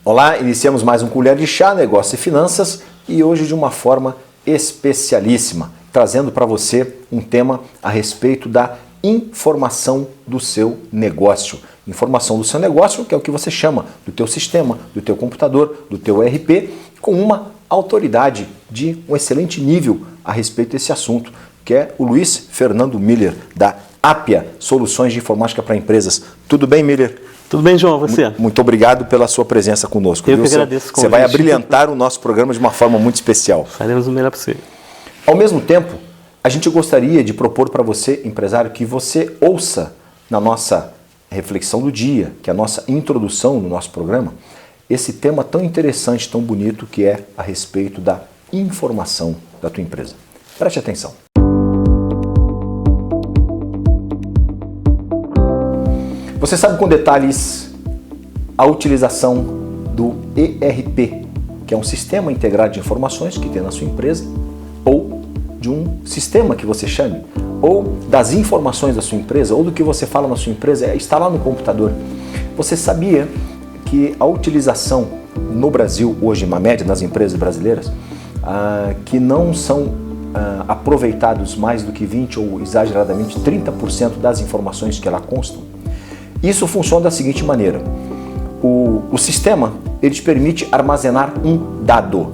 Olá, iniciamos mais um Colher de Chá, Negócio e Finanças, e hoje de uma forma especialíssima, trazendo para você um tema a respeito da informação do seu negócio. Informação do seu negócio, que é o que você chama do teu sistema, do teu computador, do teu ERP, com uma autoridade de um excelente nível a respeito desse assunto, que é o Luiz Fernando Miller, da Appia, Soluções de Informática para Empresas. Tudo bem, Miller? Tudo bem, João, você? Muito obrigado pela sua presença conosco. Eu que agradeço o convite. Você vai abrilhantar o nosso programa de uma forma muito especial. Faremos o melhor possível. Ao mesmo tempo, a gente gostaria de propor para você, empresário, que você ouça na nossa reflexão do dia, que é a nossa introdução no nosso programa, esse tema tão interessante, tão bonito, que é a respeito da informação da tua empresa. Preste atenção. Você sabe com detalhes a utilização do ERP, que é um sistema integrado de informações que tem na sua empresa, ou de um sistema que você chame, ou das informações da sua empresa, ou do que você fala na sua empresa, está lá no computador. Você sabia que a utilização no Brasil, hoje, na média das empresas brasileiras, que não são aproveitados mais do que 20% ou exageradamente 30% das informações que lá constam? Isso funciona da seguinte maneira: o sistema ele te permite armazenar um dado.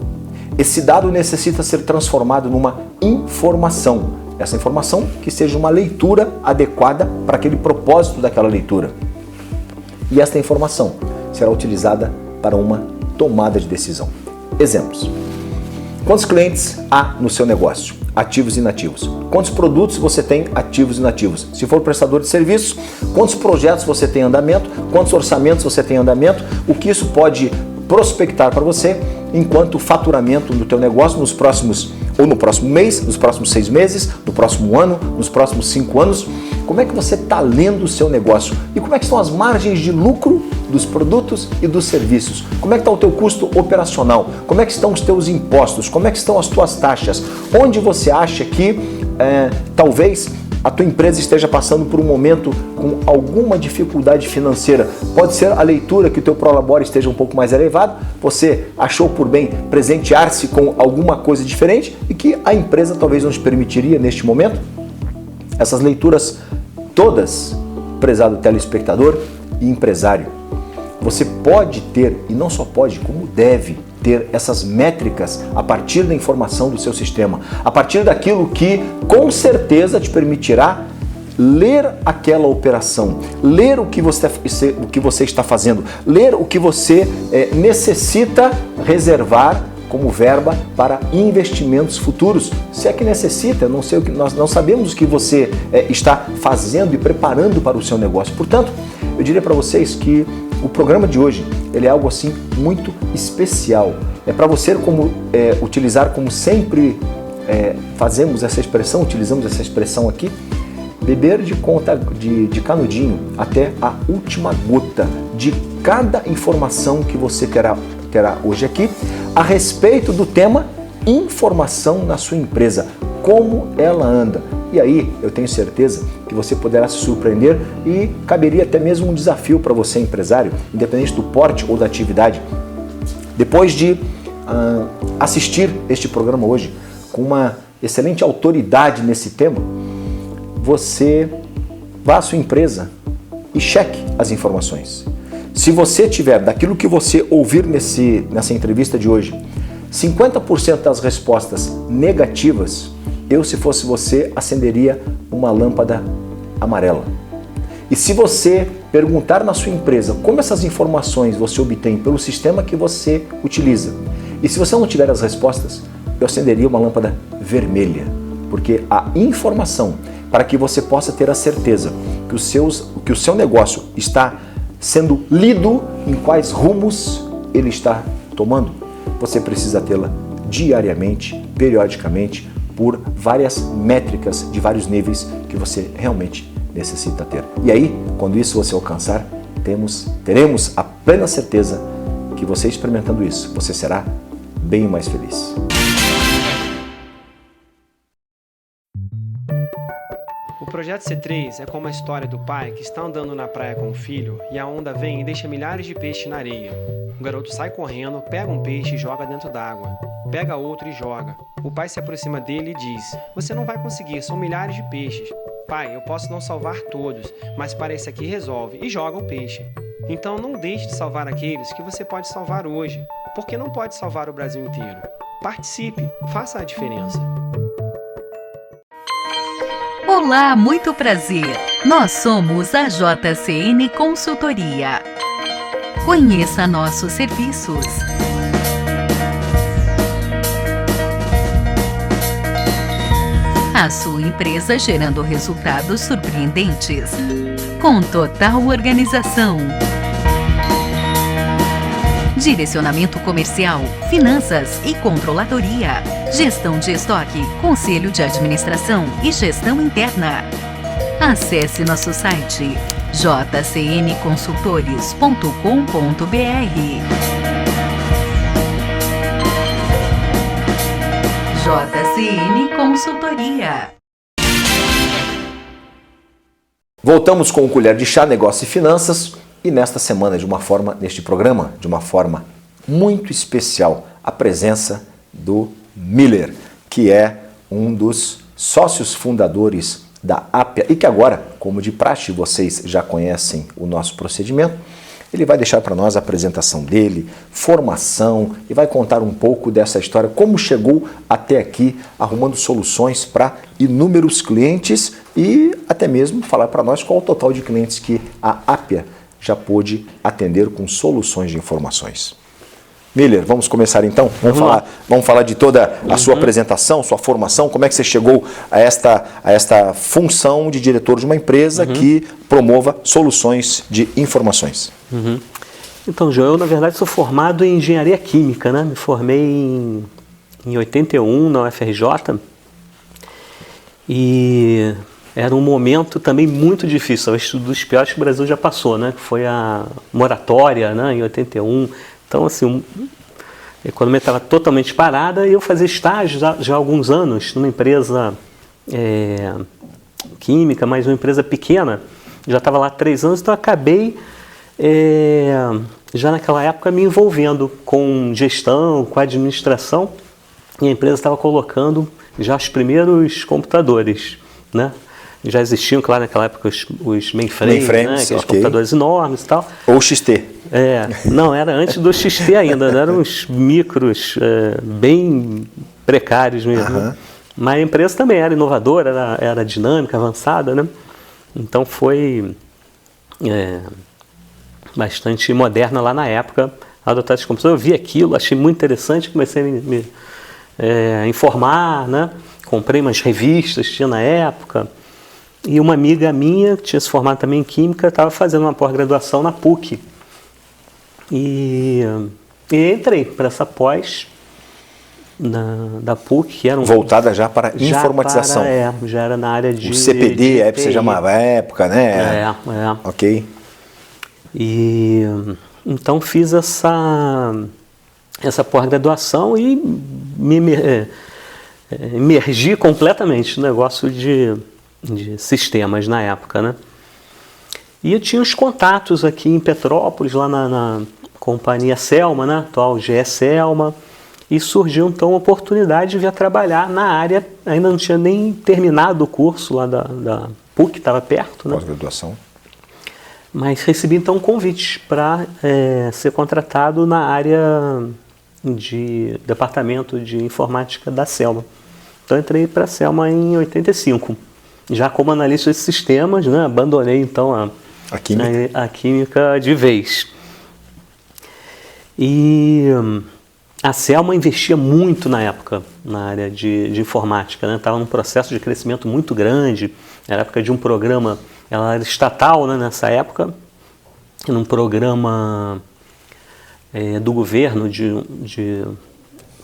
Esse dado necessita ser transformado numa informação. Essa informação que seja uma leitura adequada para aquele propósito daquela leitura. E esta informação será utilizada para uma tomada de decisão. Exemplos. Quantos clientes há no seu negócio? Ativos e inativos. Quantos produtos você tem ativos e inativos? Se for prestador de serviços, quantos projetos você tem em andamento? Quantos orçamentos você tem em andamento? O que isso pode prospectar para você enquanto faturamento do teu negócio no próximo mês, nos próximos 6 meses, no próximo ano, nos próximos 5 anos? Como é que você está lendo o seu negócio? E como é que estão as margens de lucro dos produtos e dos serviços? Como é que está o teu custo operacional? Como é que estão os teus impostos? Como é que estão as tuas taxas? Onde você acha que talvez a tua empresa esteja passando por um momento com alguma dificuldade financeira? Pode ser a leitura que o teu prolabore esteja um pouco mais elevado, você achou por bem presentear-se com alguma coisa diferente e que a empresa talvez não te permitiria neste momento? Essas leituras todas, prezado telespectador e empresário, você pode ter, e não só pode, como deve ter essas métricas a partir da informação do seu sistema, a partir daquilo que com certeza te permitirá ler aquela operação, ler o que você está fazendo, ler o que você necessita reservar como verba para investimentos futuros. Se é que necessita, não sei o que, nós não sabemos o que você está fazendo e preparando para o seu negócio. Portanto, eu diria para vocês que o programa de hoje ele é algo assim muito especial. É para você utilizar como sempre utilizamos essa expressão aqui, beber de conta de canudinho até a última gota de cada informação que você terá hoje aqui a respeito do tema informação na sua empresa, como ela anda. E aí eu tenho certeza que você poderá se surpreender e caberia até mesmo um desafio para você, empresário, independente do porte ou da atividade. Depois de assistir este programa hoje com uma excelente autoridade nesse tema, você vá à sua empresa e cheque as informações. Se você tiver, daquilo que você ouvir nessa entrevista de hoje, 50% das respostas negativas, eu, se fosse você, acenderia uma lâmpada amarela. E se você perguntar na sua empresa como essas informações você obtém pelo sistema que você utiliza, e se você não tiver as respostas, eu acenderia uma lâmpada vermelha, porque a informação para que você possa ter a certeza que o seu negócio está sendo lido, em quais rumos ele está tomando, você precisa tê-la diariamente, periodicamente, por várias métricas de vários níveis que você realmente necessita ter. E aí, quando isso você alcançar, teremos a plena certeza que você experimentando isso, você será bem mais feliz. Projeto C3 é como a história do pai que está andando na praia com o filho e a onda vem e deixa milhares de peixes na areia. O garoto sai correndo, pega um peixe e joga dentro d'água. Pega outro e joga. O pai se aproxima dele e diz: "Você não vai conseguir, são milhares de peixes. Pai, eu posso não salvar todos, mas para esse aqui resolve", e joga o peixe. Então não deixe de salvar aqueles que você pode salvar hoje, porque não pode salvar o Brasil inteiro. Participe, faça a diferença. Olá, muito prazer. Nós somos a JCN Consultoria. Conheça nossos serviços. A sua empresa gerando resultados surpreendentes, com total organização. Direcionamento comercial, finanças e controladoria, gestão de estoque, conselho de administração e gestão interna. Acesse nosso site jcnconsultores.com.br. JCN Consultoria. Voltamos com o Colher de Chá, Negócio e Finanças. E nesta semana, neste programa, de uma forma muito especial, a presença do Miller, que é um dos sócios fundadores da Appia e que agora, como de praxe, vocês já conhecem o nosso procedimento. Ele vai deixar para nós a apresentação dele, formação e vai contar um pouco dessa história, como chegou até aqui, arrumando soluções para inúmeros clientes e até mesmo falar para nós qual o total de clientes que a Appia já pôde atender com soluções de informações. Miller, vamos começar então? Vamos falar de toda a sua apresentação, sua formação, como é que você chegou a esta função de diretor de uma empresa que promova soluções de informações. Então, João, eu na verdade sou formado em engenharia química, né? Me formei em 81 na UFRJ e era um momento também muito difícil, um dos piores que o Brasil já passou, né? Foi a moratória, né? Em 81. Então, assim, a economia estava totalmente parada e eu fazia estágio já há alguns anos numa empresa química, mas uma empresa pequena. Já estava lá há 3 anos, então acabei já naquela época me envolvendo com gestão, com administração, e a empresa estava colocando já os primeiros computadores, né? Já existiam, claro, naquela época os mainframes, né? Aqueles computadores enormes e tal. Ou XT. Não, era antes do XT ainda, eram uns micros bem precários mesmo. Mas a empresa também era inovadora, era dinâmica, avançada, né? Então foi bastante moderna lá na época adotar esse computador. Eu vi aquilo, achei muito interessante, comecei a me informar, né? Comprei umas revistas que tinha na época. E uma amiga minha, que tinha se formado também em Química, estava fazendo uma pós-graduação na PUC. E entrei para essa pós da PUC, que era voltada já para informatização. Já era na área de... O CPD, aí você chamava época, né? Ok. E então fiz essa pós-graduação e me imergi completamente no negócio de sistemas na época, né? E eu tinha uns contatos aqui em Petrópolis, lá na companhia Selma, né? Atual GE Selma, e surgiu então a oportunidade de vir trabalhar na área. Ainda não tinha nem terminado o curso lá da PUC, estava perto, né? Pós-graduação. Mas recebi então um convite para ser contratado na área de departamento de informática da Selma. Então entrei para a Selma em 85. Já como analista de sistemas, né? Abandonei então a química de vez. E a Selma investia muito na época na área de informática, né? Estava num processo de crescimento muito grande. Era a época de um programa, ela era estatal, né? Nessa época, num programa do governo de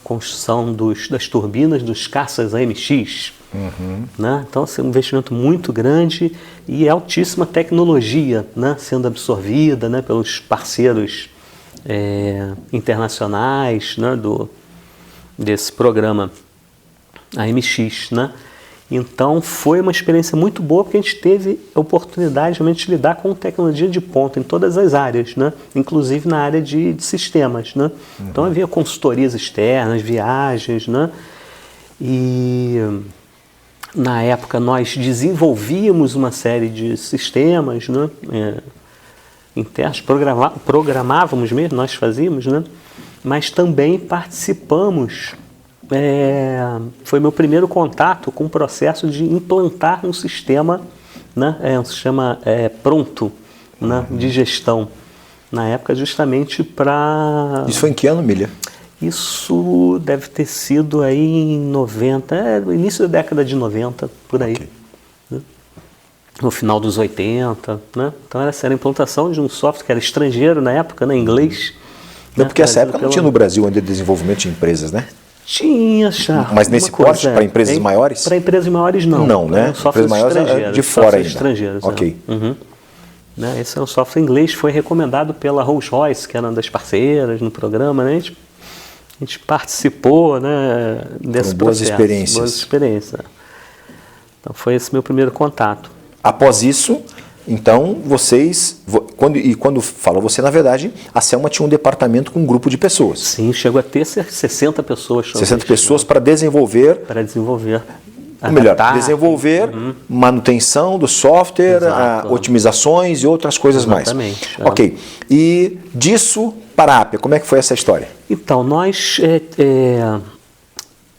construção das turbinas dos caças AMX. Né? Então, assim, um investimento muito grande e altíssima tecnologia, né? Sendo absorvida, né? Pelos parceiros internacionais, né? Desse programa AMX, né? Então foi uma experiência muito boa porque a gente teve a oportunidade realmente de lidar com tecnologia de ponta em todas as áreas, né? Inclusive na área de sistemas, né? Então havia consultorias externas, viagens, né? E na época nós desenvolvíamos uma série de sistemas, né? Internos, programávamos mesmo, nós fazíamos, né? Mas também participamos. Foi meu primeiro contato com o processo de implantar um sistema, né, um sistema pronto, né, de gestão, na época justamente para... Isso foi em que ano, Milha? Isso deve ter sido aí em 90, no início da década de 90, por aí. Okay. Né? No final dos 80, né? Então era a implantação de um software que era estrangeiro na época, né, em inglês. Não, porque essa época não tinha no Brasil ainda desenvolvimento de empresas, né? Tinha, já. Mas nesse porte, para empresas maiores? Para empresas maiores, não. Não, né? Softwares estrangeiros. De fora ainda. Estrangeiros, ok. Né? Esse é um software inglês, foi recomendado pela Rolls-Royce, que era uma das parceiras no programa, né? A gente participou, né, desse boas processo. Experiências. Boas experiências. Então foi esse meu primeiro contato. Após isso, então, vocês... Quando fala você, na verdade, a Selma tinha um departamento com um grupo de pessoas. Sim, chegou a ter 60 pessoas. 60 pessoas para desenvolver... Para desenvolver. Ou melhor, desenvolver manutenção do software, otimizações e outras coisas Exatamente, mais. Ok. E disso para a Appia, como é que foi essa história? Então, nós...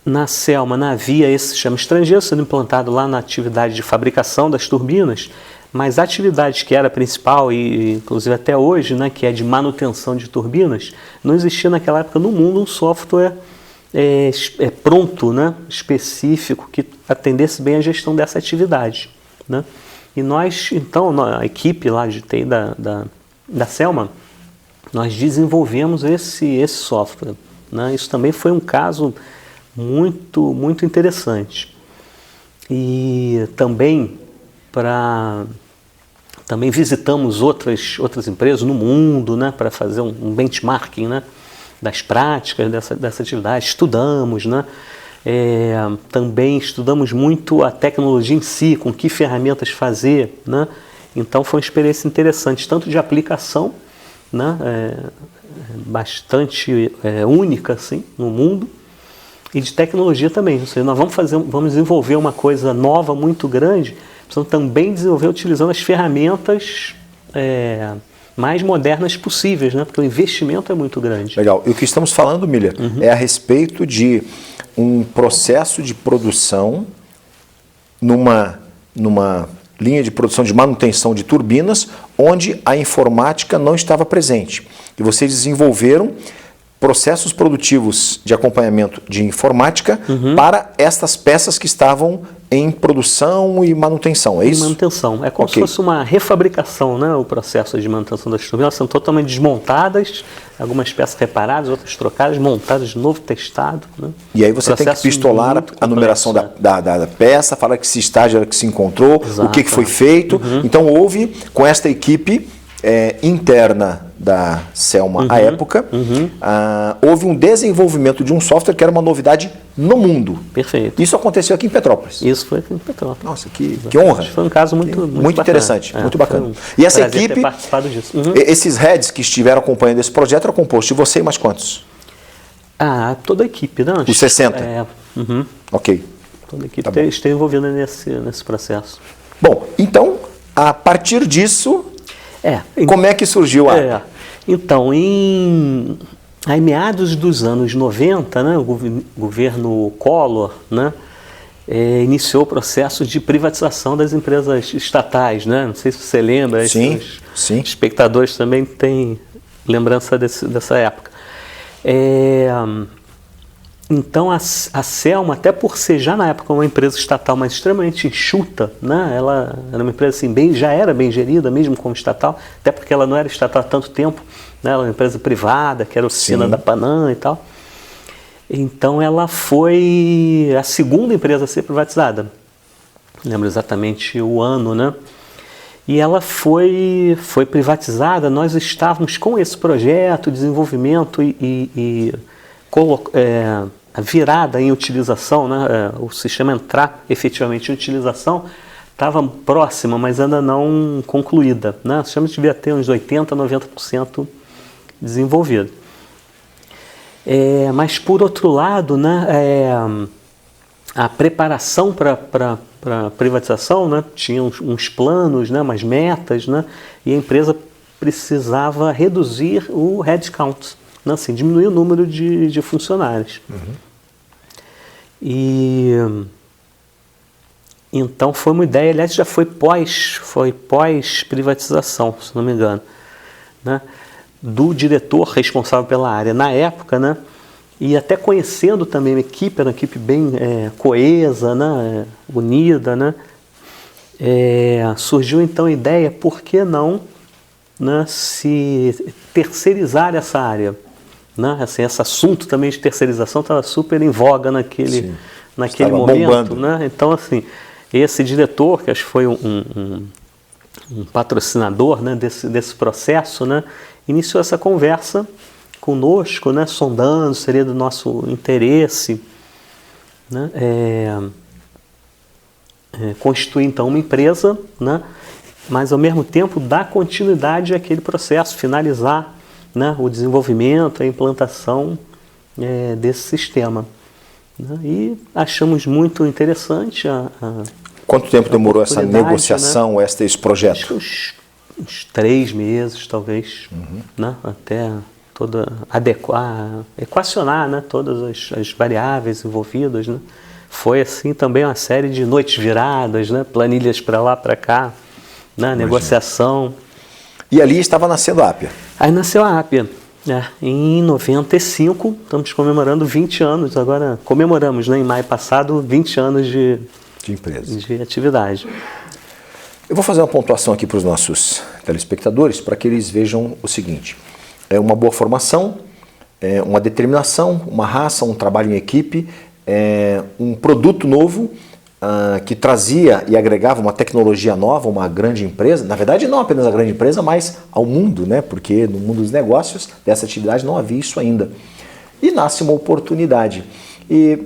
na Selma havia esse sistema estrangeiro sendo implantado lá na atividade de fabricação das turbinas, mas a atividade que era a principal, e inclusive até hoje, né, que é de manutenção de turbinas, não existia naquela época no mundo um software pronto, né, específico, que atendesse bem a gestão dessa atividade. Né? E nós, então, a equipe lá de TI da Selma, nós desenvolvemos esse software. Né? Isso também foi um caso muito, muito interessante. E também visitamos outras empresas no mundo, né, para fazer um benchmarking, né, das práticas dessa atividade. Estudamos, né, também estudamos muito a tecnologia em si, com que ferramentas fazer, né. Então foi uma experiência interessante, tanto de aplicação, né, bastante única assim, no mundo, e de tecnologia também. Ou seja, nós vamos desenvolver uma coisa nova, muito grande, precisamos também desenvolver utilizando as ferramentas mais modernas possíveis, né? Porque o investimento é muito grande. Legal. E o que estamos falando, Milha, é a respeito de um processo de produção numa linha de produção de manutenção de turbinas, onde a informática não estava presente. E vocês desenvolveram processos produtivos de acompanhamento de informática para estas peças que estavam em produção e manutenção, é isso? Manutenção. É como se fosse uma refabricação, né? O processo de manutenção das turbinas. Elas são totalmente desmontadas, algumas peças reparadas, outras trocadas, montadas de novo, testado. Né? E aí você tem que pistolar a numeração da peça, falar que esse estágio era que se encontrou, o que foi feito. Então houve, com esta equipe interna da Selma à época, houve um desenvolvimento de um software que era uma novidade no mundo. Perfeito. Isso aconteceu aqui em Petrópolis. Isso foi aqui em Petrópolis. Nossa, que honra. Foi um caso muito interessante, muito bacana. E essa equipe, ter participado disso. Esses heads que estiveram acompanhando esse projeto eram compostos de você e mais quantos? Toda a equipe, né? Os 60? Ok. Toda a equipe esteve envolvida nesse processo. Bom, então, a partir disso... como é que surgiu a... Então, em meados dos anos 90, né, o governo Collor, né, iniciou o processo de privatização das empresas estatais. Né? Não sei se você lembra, sim. Espectadores também têm lembrança dessa época. Então, a Selma, até por ser já na época uma empresa estatal, mas extremamente enxuta, né? Ela era uma empresa assim, já era bem gerida, mesmo como estatal, até porque ela não era estatal há tanto tempo, né? Ela era uma empresa privada, que era a oficina da Panam e tal. Então, ela foi a segunda empresa a ser privatizada. Não lembro exatamente o ano, né? E ela foi privatizada, nós estávamos com esse projeto, desenvolvimento e a virada em utilização, né, o sistema entrar efetivamente em utilização, estava próxima, mas ainda não concluída, né? O sistema devia ter uns 80%, 90% desenvolvido. Mas, por outro lado, né, a preparação para a privatização, né, tinha uns planos, né, umas metas, né, e a empresa precisava reduzir o headcount, né, assim, diminuir o número de funcionários. E então foi uma ideia, aliás, já foi pós-privatização, se não me engano, né, do diretor responsável pela área na época, né, e até conhecendo também a equipe, era uma equipe bem coesa, né, unida, né, surgiu então a ideia, por que não, né, se terceirizar essa área, né, assim, esse assunto também de terceirização estava super em voga naquele momento, bombando, né, então assim, esse diretor, que acho que foi um patrocinador, né, desse processo, né, iniciou essa conversa conosco, né, sondando, seria do nosso interesse, né, constituir então uma empresa, né, mas ao mesmo tempo dar continuidade àquele processo, finalizar, né, o desenvolvimento, a implantação desse sistema, né, e achamos muito interessante Quanto tempo demorou essa negociação, né, esse projeto? Acho que uns 3 meses, talvez, né, até equacionar, né, todas as variáveis envolvidas, né. Foi assim também uma série de noites viradas, né, planilhas para lá, para cá, né, negociação. E ali estava nascendo a Appia? Aí nasceu a Appia. Em 95, estamos comemorando 20 anos, agora comemoramos, né, em maio passado, 20 anos de empresa, de atividade. Eu vou fazer uma pontuação aqui para os nossos telespectadores, para que eles vejam o seguinte: é uma boa formação, uma determinação, uma raça, um trabalho em equipe, um produto novo que trazia e agregava uma tecnologia nova, uma grande empresa, na verdade não apenas a grande empresa, mas ao mundo, né? Porque no mundo dos negócios, dessa atividade não havia isso ainda. E nasce uma oportunidade. E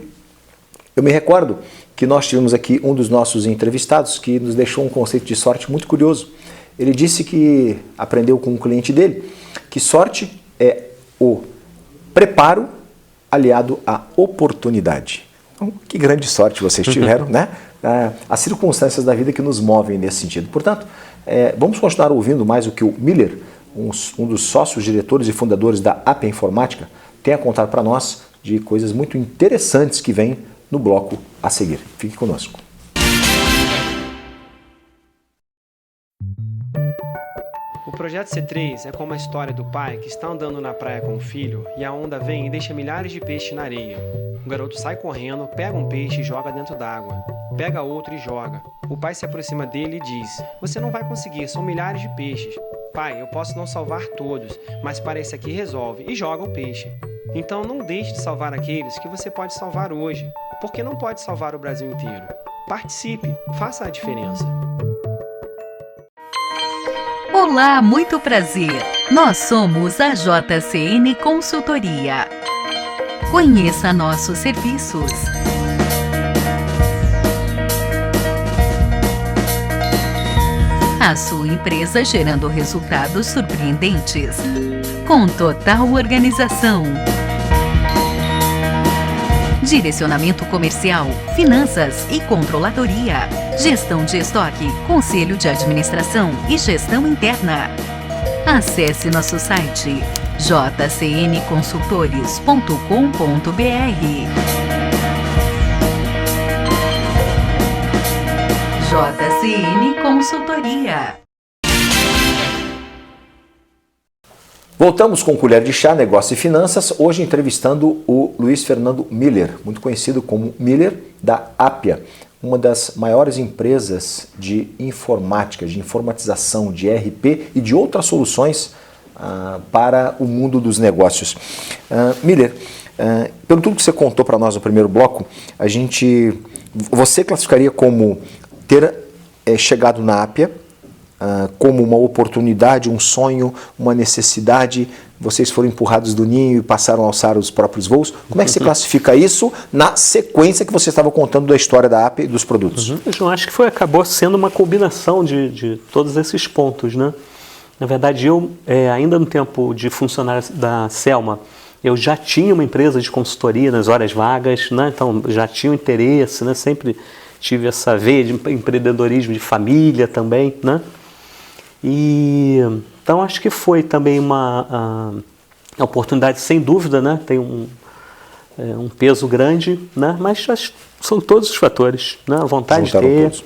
eu me recordo que nós tivemos aqui um dos nossos entrevistados que nos deixou um conceito de sorte muito curioso. Ele disse que aprendeu com um cliente dele que sorte é o preparo aliado à oportunidade. Então, que grande sorte vocês tiveram, né? As circunstâncias da vida que nos movem nesse sentido. Portanto, vamos continuar ouvindo mais o que o Miller, um dos sócios, diretores e fundadores da Appia Informática, tem a contar para nós de coisas muito interessantes que vêm no bloco a seguir. Fique conosco. O projeto C3 é como a história do pai que está andando na praia com o filho e a onda vem e deixa milhares de peixes na areia. O garoto sai correndo, pega um peixe e joga dentro d'água. Pega outro e joga. O pai se aproxima dele e diz: "Você não vai conseguir, são milhares de peixes. Pai, eu posso não salvar todos, mas para esse aqui resolve", e joga o peixe. Então não deixe de salvar aqueles que você pode salvar hoje, porque não pode salvar o Brasil inteiro. Participe, faça a diferença. Olá, muito prazer. Nós somos a JCN Consultoria. Conheça nossos serviços. A sua empresa gerando resultados surpreendentes, com total organização. Direcionamento comercial, finanças e controladoria, gestão de estoque, conselho de administração e gestão interna. Acesse nosso site jcnconsultores.com.br. JCN Consultoria. Voltamos com Colher de Chá, Negócio e Finanças, hoje entrevistando o Luiz Fernando Miller, muito conhecido como Miller, da Appia, uma das maiores empresas de informática, de informatização, de ERP e de outras soluções para o mundo dos negócios. Miller, pelo tudo que você contou para nós no primeiro bloco, você classificaria como ter chegado na Appia como uma oportunidade, um sonho, uma necessidade? Vocês foram empurrados do ninho e passaram a alçar os próprios voos? Como é que você classifica isso na sequência que você estava contando da história da AP e dos produtos? Eu acho que acabou sendo uma combinação de todos esses pontos, né? Na verdade, eu, ainda no tempo de funcionário da Selma, eu já tinha uma empresa de consultoria nas horas vagas, né? Então já tinha um interesse, né? Sempre tive essa veia de empreendedorismo de família também, né? E então acho que foi também uma oportunidade, sem dúvida, né? Tem um peso grande, né? Mas são todos os fatores, né? A vontade de ter. Todos.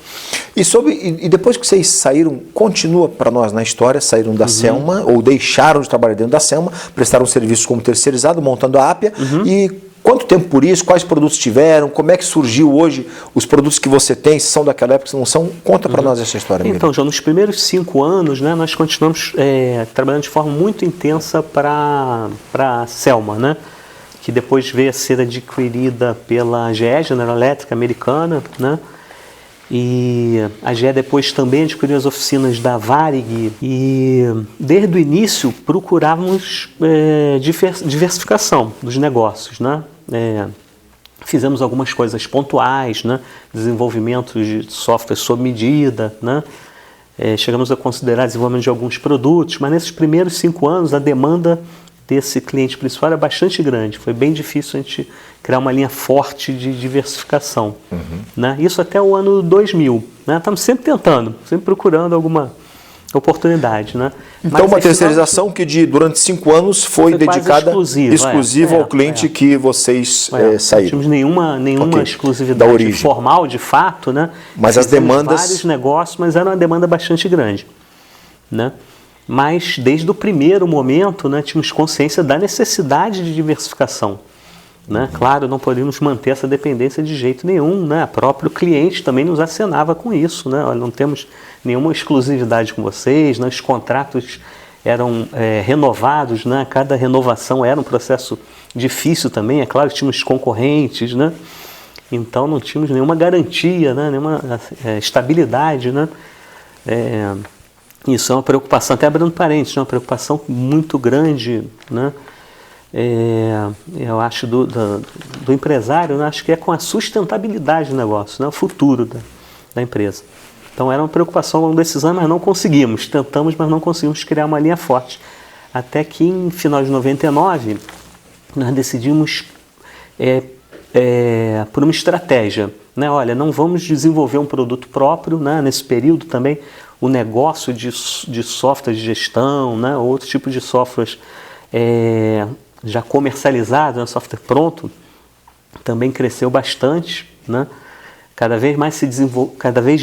E depois que vocês saíram, continua para nós na história, saíram da Selma, ou deixaram de trabalhar dentro da Selma, prestaram serviço como terceirizado, montando a Appia, e quanto tempo por isso, quais produtos tiveram, como é que surgiu hoje os produtos que você tem, se são daquela época, se não são, conta para nós essa história. Então, João, nos primeiros 5 anos, né, nós continuamos trabalhando de forma muito intensa para a Selma, né? Que depois veio a ser adquirida pela GE, General Electric americana, né? E a GE depois também adquiriu as oficinas da Varig, e desde o início procurávamos diversificação dos negócios, né? Fizemos algumas coisas pontuais, né? Desenvolvimento de software sob medida, né? Chegamos a considerar desenvolvimento de alguns produtos, mas nesses primeiros 5 anos a demanda desse cliente principal era bastante grande. Foi bem difícil a gente criar uma linha forte de diversificação. Né? Isso até o ano 2000. Né? Estamos sempre tentando, sempre procurando alguma oportunidade. Né? Então, uma terceirização que durante 5 anos foi dedicada exclusiva ao cliente que vocês saíram. Não tínhamos nenhuma exclusividade formal, de fato. Né? Mas as demandas... vários negócios, mas era uma demanda bastante grande. Né? Mas desde o primeiro momento, né, tínhamos consciência da necessidade de diversificação. Né? Claro, não podíamos manter essa dependência de jeito nenhum. Né? O próprio cliente também nos acenava com isso. Né? Olha, não temos nenhuma exclusividade com vocês, né? Os contratos eram renovados, né? Cada renovação era um processo difícil também. É claro que tínhamos concorrentes, né? Então não tínhamos nenhuma garantia, né? Nenhuma estabilidade. Né? Isso é uma preocupação, até abrindo parênteses, uma preocupação muito grande, né? Eu acho do empresário, né? Acho que é com a sustentabilidade do negócio, né? O futuro da empresa. Então era uma preocupação ao longo desses anos, mas não conseguimos. Tentamos, mas não conseguimos criar uma linha forte. Até que em final de 99, nós decidimos por uma estratégia. Né? Olha, não vamos desenvolver um produto próprio, né? Nesse período também. O negócio de software de gestão, né, outro tipo de softwares já comercializado, né, software pronto, também cresceu bastante, né? Cada vez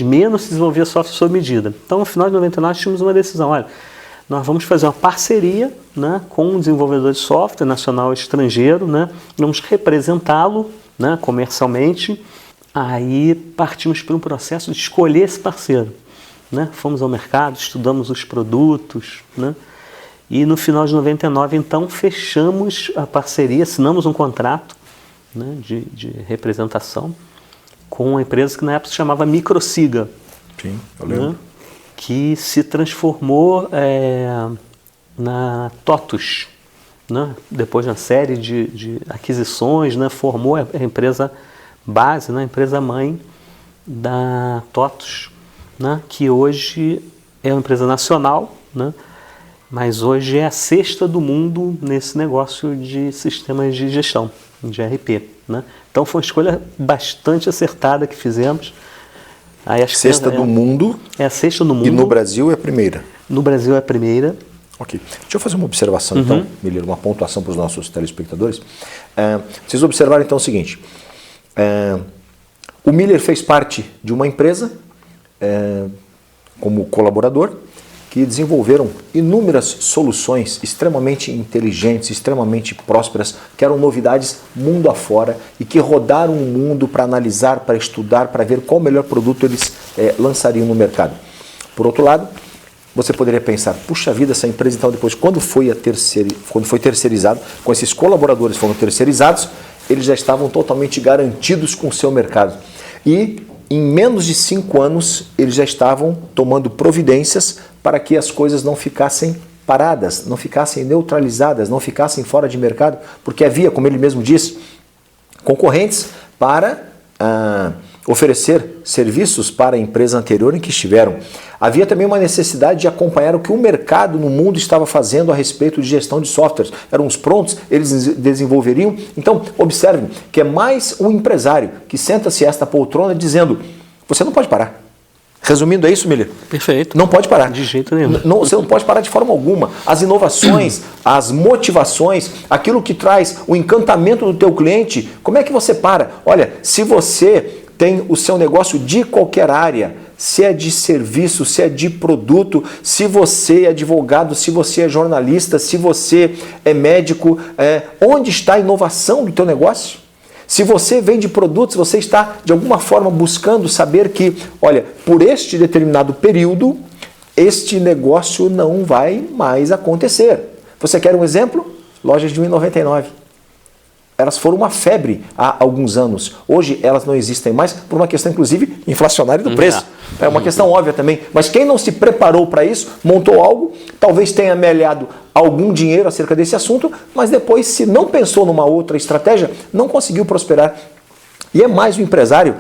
menos se desenvolvia software sob medida. Então, no final de 99, tínhamos uma decisão, olha, nós vamos fazer uma parceria, né, com um desenvolvedor de software nacional ou estrangeiro, né, vamos representá-lo, né, comercialmente, aí partimos para um processo de escolher esse parceiro. Né? Fomos ao mercado, estudamos os produtos, né? E no final de 99, então, fechamos a parceria, assinamos um contrato, né, de representação com uma empresa que na época se chamava Microsiga. Sim, eu lembro. Né? Que se transformou na TOTUS. Né? Depois de uma série de aquisições, né, formou a empresa base, né, a empresa mãe da TOTUS. Né, que hoje é uma empresa nacional, né, mas hoje é a 6ª do mundo nesse negócio de sistemas de gestão, de ERP. Né? Então foi uma escolha bastante acertada que fizemos. Aí, a 6ª do mundo? É a 6ª do mundo. E no Brasil é a primeira? No Brasil é a primeira. Ok. Deixa eu fazer uma observação então, Miller, uma pontuação para os nossos telespectadores. Vocês observaram então o seguinte, o Miller fez parte de uma empresa como colaborador, que desenvolveram inúmeras soluções extremamente inteligentes, extremamente prósperas, que eram novidades mundo afora e que rodaram o mundo para analisar, para estudar, para ver qual o melhor produto eles lançariam no mercado. Por outro lado, você poderia pensar, puxa vida, essa empresa então depois, quando foi terceirizado, com esses colaboradores foram terceirizados, eles já estavam totalmente garantidos com o seu mercado. E em menos de 5 anos, eles já estavam tomando providências para que as coisas não ficassem paradas, não ficassem neutralizadas, não ficassem fora de mercado, porque havia, como ele mesmo disse, concorrentes para oferecer serviços para a empresa anterior em que estiveram. Havia também uma necessidade de acompanhar o que o mercado no mundo estava fazendo a respeito de gestão de softwares. Eram os prontos, eles desenvolveriam. Então, observem que é mais um empresário que senta-se a esta poltrona dizendo, você não pode parar. Resumindo, é isso, Miller? Perfeito. Não pode parar. De jeito nenhum. Você não pode parar de forma alguma. As inovações, as motivações, aquilo que traz o encantamento do teu cliente, como é que você para? Olha, se você tem o seu negócio de qualquer área, se é de serviço, se é de produto, se você é advogado, se você é jornalista, se você é médico, onde está a inovação do teu negócio? Se você vende produtos, você está de alguma forma buscando saber que, olha, por este determinado período, este negócio não vai mais acontecer. Você quer um exemplo? Lojas de R$ 1,99. Elas foram uma febre há alguns anos. Hoje elas não existem mais por uma questão, inclusive, inflacionária do preço. É uma questão óbvia também. Mas quem não se preparou para isso, montou algo, talvez tenha amealhado algum dinheiro acerca desse assunto, mas depois, se não pensou numa outra estratégia, não conseguiu prosperar. E é mais um empresário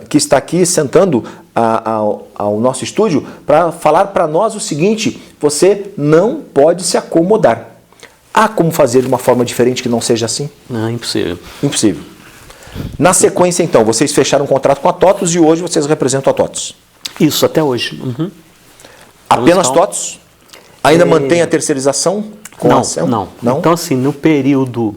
que está aqui sentando ao nosso estúdio para falar para nós o seguinte: você não pode se acomodar. Há como fazer de uma forma diferente que não seja assim? Não, é impossível. Impossível. Na sequência, então, vocês fecharam um contrato com a TOTUS e hoje vocês representam a TOTUS. Isso, até hoje. Uhum. Apenas TOTUS? Ainda mantém a terceirização com a Acel? Não. Então, assim, no período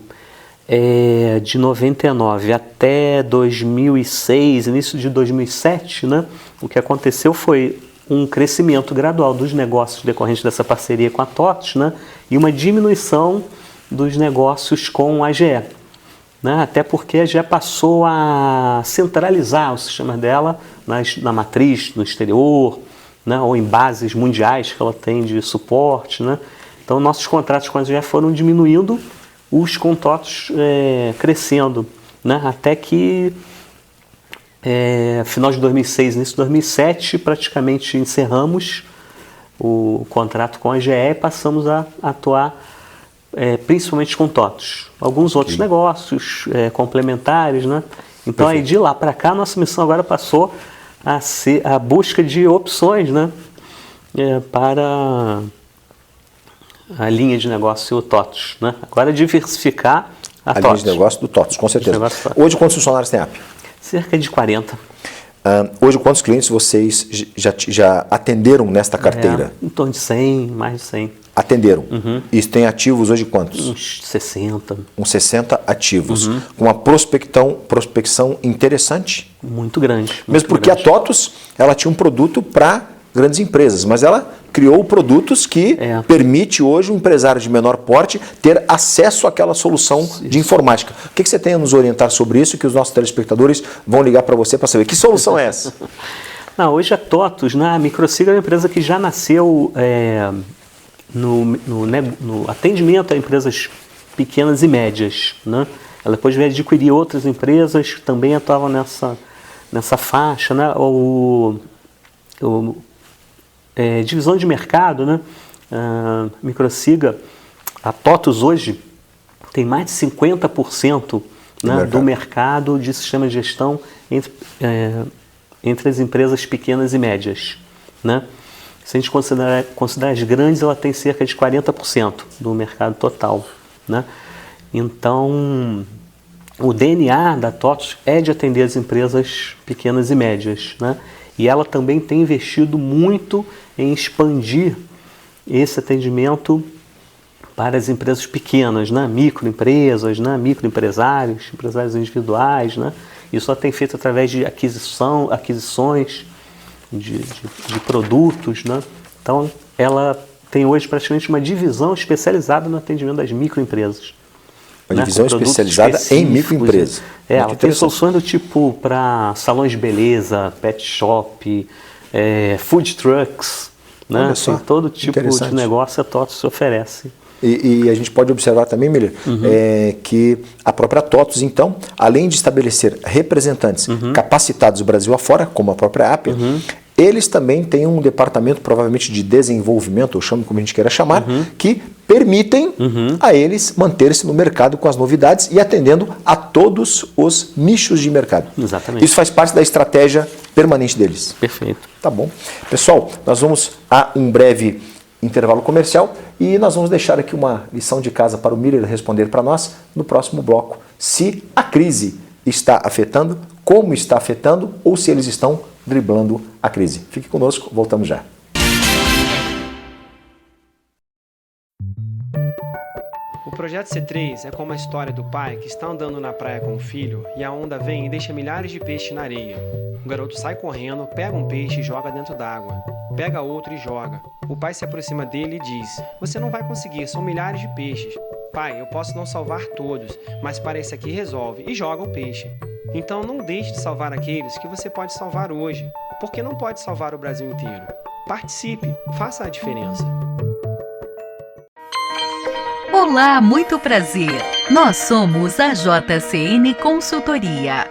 de 99 até 2006, início de 2007, né, o que aconteceu foi um crescimento gradual dos negócios decorrentes dessa parceria com a TOTUS, né, e uma diminuição dos negócios com a AGE. Né, até porque a AGE passou a centralizar o sistema dela na matriz, no exterior, né, ou em bases mundiais que ela tem de suporte. Né. Então, nossos contratos com a AGE foram diminuindo, os com TOTUS crescendo, né, até que final de 2006, início de 2007, praticamente encerramos o contrato com a AGE e passamos a atuar principalmente com TOTUS. Alguns outros negócios complementares, né? Então, aí, de lá para cá, nossa missão agora passou a ser a busca de opções, né? Para a linha de negócio TOTUS, né? Agora diversificar a TOTUS. Linha de negócio do TOTUS, com certeza. Hoje, quantos funcionários tem a AP? Cerca de 40. Hoje, quantos clientes vocês já atenderam nesta carteira? Em torno de 100, mais de 100. Atenderam. Uhum. E tem ativos hoje quantos? Uns 60. Uns 60 ativos. Uhum. Com uma prospecção interessante. Muito grande. Mesmo porque a TOTUS ela tinha um produto para grandes empresas, mas ela criou produtos que permite hoje o empresário de menor porte ter acesso àquela solução de informática. O que você tem a nos orientar sobre isso, que os nossos telespectadores vão ligar para você para saber que solução é essa? Não, hoje a TOTUS, né, a Microsiga é uma empresa que já nasceu no atendimento a empresas pequenas e médias. Né? Ela depois veio adquirir outras empresas que também atuavam nessa faixa. Né? Divisão de mercado, né? Microsiga, a TOTUS hoje tem mais de 50% né, do mercado de sistema de gestão entre as empresas pequenas e médias. Né? Se a gente considerar as grandes, ela tem cerca de 40% do mercado total. Né? Então, o DNA da TOTUS é de atender as empresas pequenas e médias. Né? E ela também tem investido muito em expandir esse atendimento para as empresas pequenas, né? Microempresas, né? Microempresários, empresários individuais. Né? Isso ela tem feito através de aquisições de produtos. Né? Então, ela tem hoje praticamente uma divisão especializada no atendimento das microempresas. Uma divisão especializada em microempresas. Ela tem soluções do tipo para salões de beleza, pet shop, food trucks, né? Tem todo tipo de negócio a TOTUS oferece. E a gente pode observar também, Miller, que a própria TOTVS, então, além de estabelecer representantes capacitados do Brasil afora, como a própria Apia, eles também têm um departamento, provavelmente de desenvolvimento, ou chame como a gente queira chamar, que permitem a eles manter-se no mercado com as novidades e atendendo a todos os nichos de mercado. Exatamente. Isso faz parte da estratégia permanente deles. Perfeito. Tá bom. Pessoal, nós vamos a um breve intervalo comercial e nós vamos deixar aqui uma lição de casa para o Miller responder para nós no próximo bloco. Se a crise está afetando, como está afetando ou se eles estão driblando a crise. Fique conosco, voltamos já. O Projeto C3 é como a história do pai que está andando na praia com o filho e a onda vem e deixa milhares de peixes na areia. O garoto sai correndo, pega um peixe e joga dentro d'água. Pega outro e joga. O pai se aproxima dele e diz: "Você não vai conseguir, são milhares de peixes. Pai, eu posso não salvar todos, mas para esse aqui resolve", e joga o peixe. Então não deixe de salvar aqueles que você pode salvar hoje, porque não pode salvar o Brasil inteiro. Participe, faça a diferença. Olá, muito prazer. Nós somos a JCN Consultoria.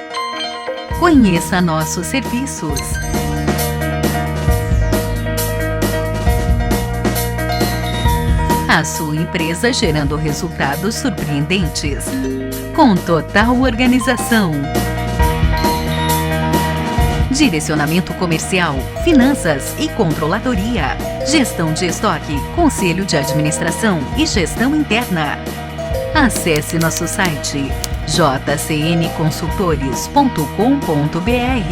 Conheça nossos serviços. A sua empresa gerando resultados surpreendentes, com total organização. Direcionamento comercial, finanças e controladoria, gestão de estoque, conselho de administração e gestão interna. Acesse nosso site jcnconsultores.com.br.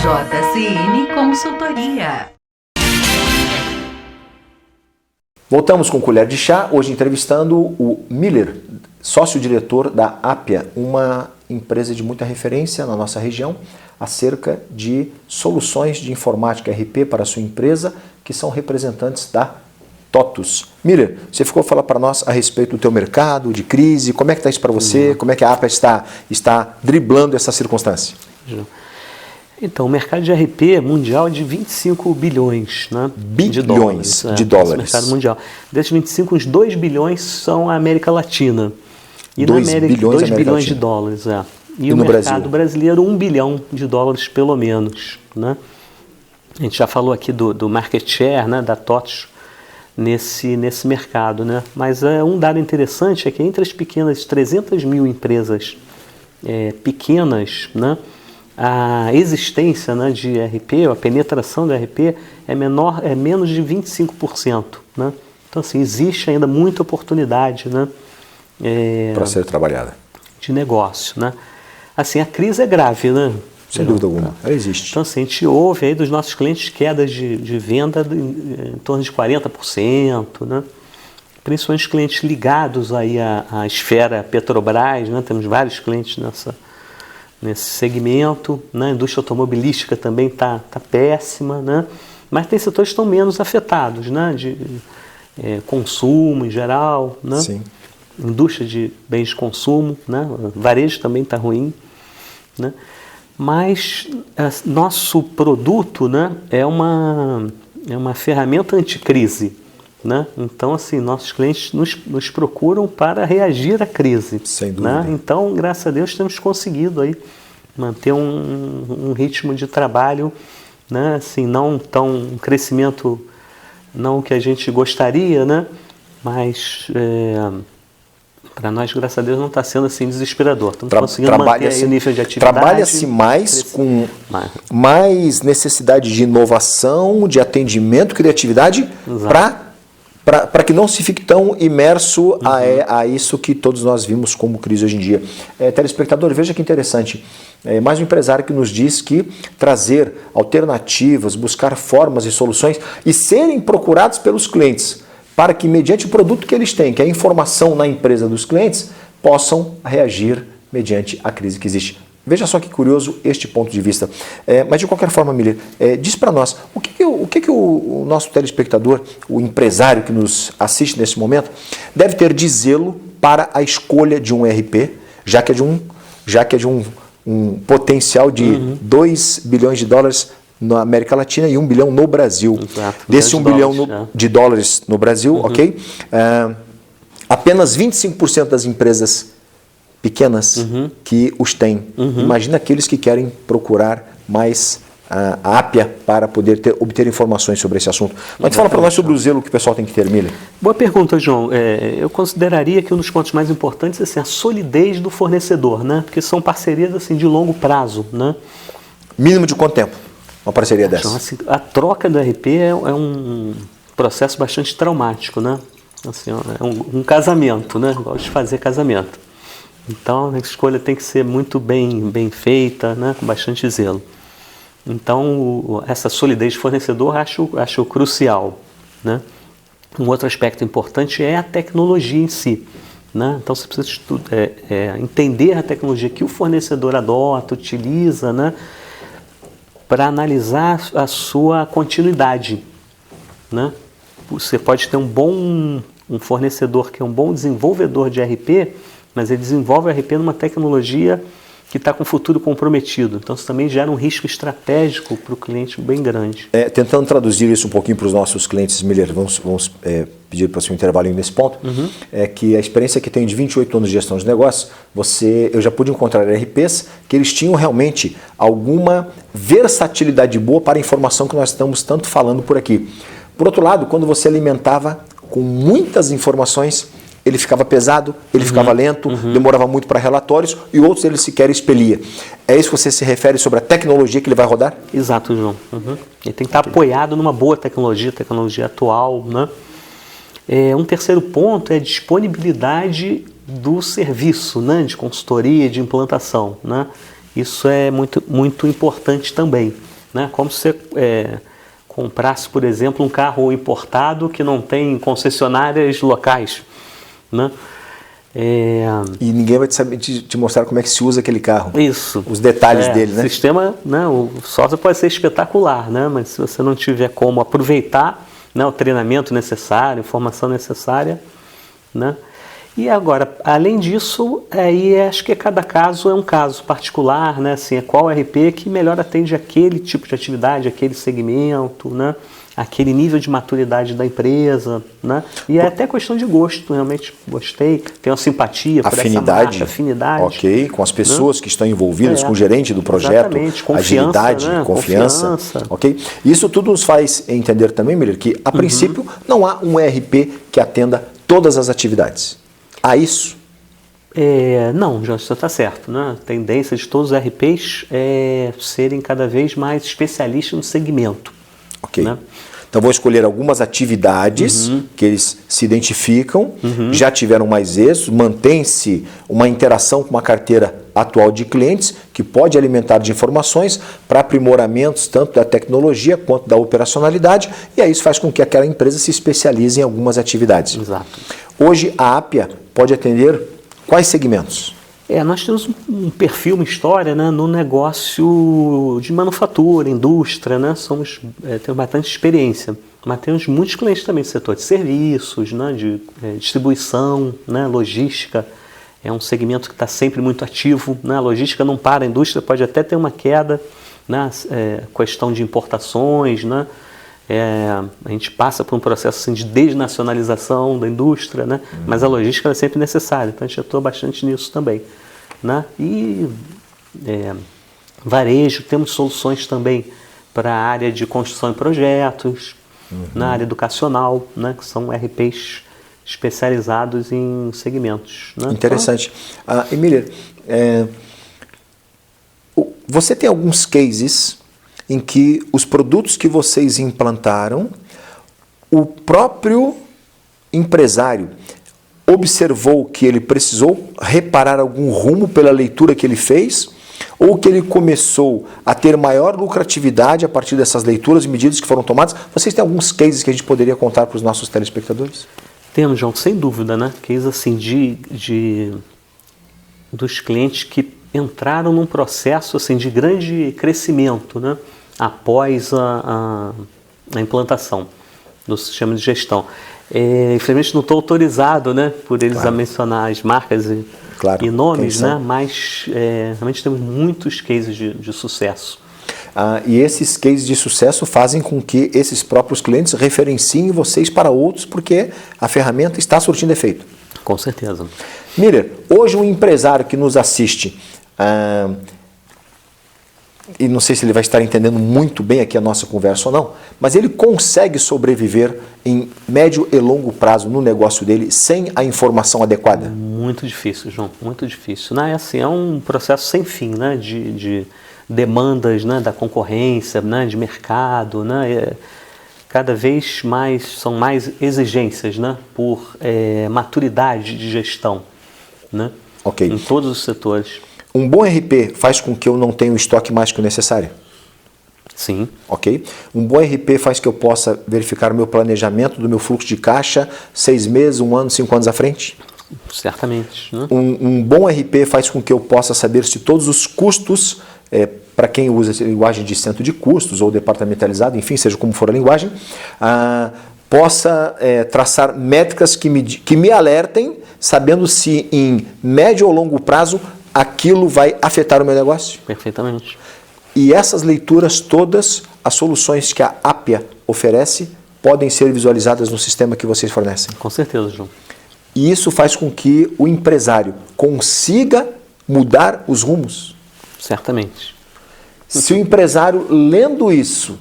JCN Consultoria. Voltamos com Colher de Chá, hoje entrevistando o Miller, sócio-diretor da Apia, uma empresa de muita referência na nossa região, acerca de soluções de informática RP para a sua empresa, que são representantes da TOTVS. Miller, você ficou a falar para nós a respeito do teu mercado, de crise, como é que está isso para você, como é que a Apia está driblando essa circunstância? Então, o mercado de RP mundial é de 25 bilhões, né? Bilhões de dólares. Mercado mundial. Desses 25, uns 2 bilhões são a América Latina. E 2 na América, bilhões 2 bilhões Latina. de dólares. E no o mercado Brasil? brasileiro, 1 bilhão de dólares pelo menos. Né? A gente já falou aqui do market share, né, da TOTVS nesse mercado. Né? Mas um dado interessante é que entre as pequenas 300 mil empresas pequenas, né, a existência, né, de RP, a penetração do RP é menos de 25%. Né? Então, assim, existe ainda muita oportunidade, né, para ser trabalhada. De negócio. Né? Assim, a crise é grave, né? Sem dúvida alguma, ela existe. Então, assim, a gente ouve aí dos nossos clientes quedas de venda em torno de 40%, né? Principalmente os clientes ligados aí à esfera Petrobras, né? Temos vários clientes nesse segmento, né? A indústria automobilística também está péssima, né? Mas tem setores que estão menos afetados, né? De consumo em geral, né? Sim. Indústria de bens de consumo, né? Varejo também está ruim, né? Mas nosso produto, né, é uma ferramenta anticrise, né? Então, assim, nossos clientes nos procuram para reagir à crise. Sem dúvida. Né? Então, graças a Deus, temos conseguido aí manter um ritmo de trabalho, né? Assim, não tão um crescimento não que a gente gostaria, né? Mas para nós, graças a Deus, não está sendo assim desesperador. Estamos conseguindo manter aí o nível de atividade. Trabalha-se mais com mais necessidade de inovação, de atendimento, criatividade, para que não se fique tão imerso a isso que todos nós vimos como crise hoje em dia. Telespectador, veja que interessante. Mais um empresário que nos diz que trazer alternativas, buscar formas e soluções e serem procurados pelos clientes para que, mediante o produto que eles têm, que é a informação na empresa dos clientes, possam reagir mediante a crise que existe. Veja só que curioso este ponto de vista. Mas, de qualquer forma, Miller, diz para nós, o que o nosso telespectador, o empresário que nos assiste nesse momento, deve ter de zelo para a escolha de um RP, já que é de um potencial de 2 bilhões de dólares na América Latina e 1 bilhão no Brasil. Exato, Desse 1 bilhão de dólares no Brasil, ok? Apenas 25% das empresas pequenas que os têm. Imagina aqueles que querem procurar mais a Appia para poder obter informações sobre esse assunto. Mas fala para nós sobre o zelo que o pessoal tem que ter, Miller. Boa pergunta, João. Eu consideraria que um dos pontos mais importantes é assim, a solidez do fornecedor, né? Porque são parcerias assim, de longo prazo, né? Mínimo de quanto tempo uma parceria dessa? Então, assim, a troca do ERP é um processo bastante traumático, né? Assim, é um casamento, né? Gosto de fazer casamento. Então, a escolha tem que ser muito bem feita, né? Com bastante zelo. Então, essa solidez de fornecedor acho crucial, né? Um outro aspecto importante é a tecnologia em si, né? Então, você precisa entender a tecnologia que o fornecedor adota, utiliza, né? Para analisar a sua continuidade, né? Você pode ter um fornecedor que é um bom desenvolvedor de ERP, mas ele desenvolve o ERP numa tecnologia que está com o futuro comprometido. Então, isso também gera um risco estratégico para o cliente bem grande. Tentando traduzir isso um pouquinho para os nossos clientes, Miller, vamos pedir para o seu intervalo nesse ponto, é que a experiência que tenho de 28 anos de gestão de negócios, eu já pude encontrar ERPs que eles tinham realmente alguma versatilidade boa para a informação que nós estamos tanto falando por aqui. Por outro lado, quando você alimentava com muitas informações, ele ficava pesado, ele ficava lento, demorava muito para relatórios e outros ele sequer expelia. É isso que você se refere sobre a tecnologia que ele vai rodar? Exato, João. Ele tem que estar apoiado numa boa tecnologia atual, né? Um terceiro ponto é a disponibilidade do serviço, né? De consultoria, de implantação, né? Isso é muito importante também, né? Como se você comprasse, por exemplo, um carro importado que não tem concessionárias locais, né? E ninguém vai saber te mostrar como é que se usa aquele carro. Isso. Os detalhes dele, né? O sistema, né, o software pode ser espetacular, né? Mas se você não tiver como aproveitar, né, o treinamento necessário, a informação necessária, né? E agora, além disso, aí acho que cada caso é um caso particular, né? Assim, qual ERP que melhor atende aquele tipo de atividade, aquele segmento, né? Aquele nível de maturidade da empresa, né? E é até questão de gosto, realmente gostei, tenho uma simpatia por essa marca, afinidade. Ok, com as pessoas, né, que estão envolvidas, com o gerente do projeto, agilidade, né? Confiança. Ok? Isso tudo nos faz entender também, Miller, que a princípio não há um ERP que atenda todas as atividades. Há isso? Não, já está certo, né? A tendência de todos os ERPs é serem cada vez mais especialistas no segmento. Ok. Né? Então vou escolher algumas atividades que eles se identificam, já tiveram mais êxito, mantém-se uma interação com uma carteira atual de clientes que pode alimentar de informações para aprimoramentos tanto da tecnologia quanto da operacionalidade, e aí isso faz com que aquela empresa se especialize em algumas atividades. Exato. Hoje a Appia pode atender quais segmentos? Nós temos um perfil, uma história, né, no negócio de manufatura, indústria, né, temos bastante experiência, mas temos muitos clientes também do setor de serviços, né, de distribuição, né, logística, é um segmento que está sempre muito ativo, né, a logística não para, a indústria pode até ter uma queda, né, questão de importações, né, a gente passa por um processo assim, de desnacionalização da indústria, né? Mas a logística é sempre necessária, então a gente atua bastante nisso também, né? E varejo, temos soluções também para a área de construção e projetos, na área educacional, né? Que são ERPs especializados em segmentos, né? Interessante. Emília, você tem alguns cases em que os produtos que vocês implantaram, o próprio empresário observou que ele precisou reparar algum rumo pela leitura que ele fez, ou que ele começou a ter maior lucratividade a partir dessas leituras e medidas que foram tomadas? Vocês têm alguns cases que a gente poderia contar para os nossos telespectadores? Temos, João, sem dúvida, né? Cases assim dos clientes que entraram num processo assim, de grande crescimento, né? Após a implantação do sistema de gestão. Infelizmente não estou autorizado, né, por eles a mencionar as marcas e nomes, né, mas realmente temos muitos cases de sucesso. E esses cases de sucesso fazem com que esses próprios clientes referenciem vocês para outros, porque a ferramenta está surtindo efeito. Com certeza. Miller, hoje um empresário que nos assiste, e não sei se ele vai estar entendendo muito bem aqui a nossa conversa ou não, mas ele consegue sobreviver em médio e longo prazo no negócio dele sem a informação adequada? Muito difícil, João, muito difícil. Né? Assim, é um processo sem fim, né? de demandas, né? Da concorrência, né? De mercado, né? Cada vez mais são mais exigências, né? Por maturidade de gestão, né? Ok. Em todos os setores. Um bom RP faz com que eu não tenha o estoque mais que o necessário? Sim. Ok? Um bom RP faz que eu possa verificar o meu planejamento do meu fluxo de caixa 6 meses, 1 ano, 5 anos à frente? Certamente. Né? Um bom RP faz com que eu possa saber se todos os custos, para quem usa a linguagem de centro de custos ou departamentalizado, enfim, seja como for a linguagem, possa traçar métricas que me alertem, sabendo se em médio ou longo prazo aquilo vai afetar o meu negócio? Perfeitamente. E essas leituras todas, as soluções que a Appia oferece, podem ser visualizadas no sistema que vocês fornecem? Com certeza, João. E isso faz com que o empresário consiga mudar os rumos? Certamente. Se o empresário, lendo isso,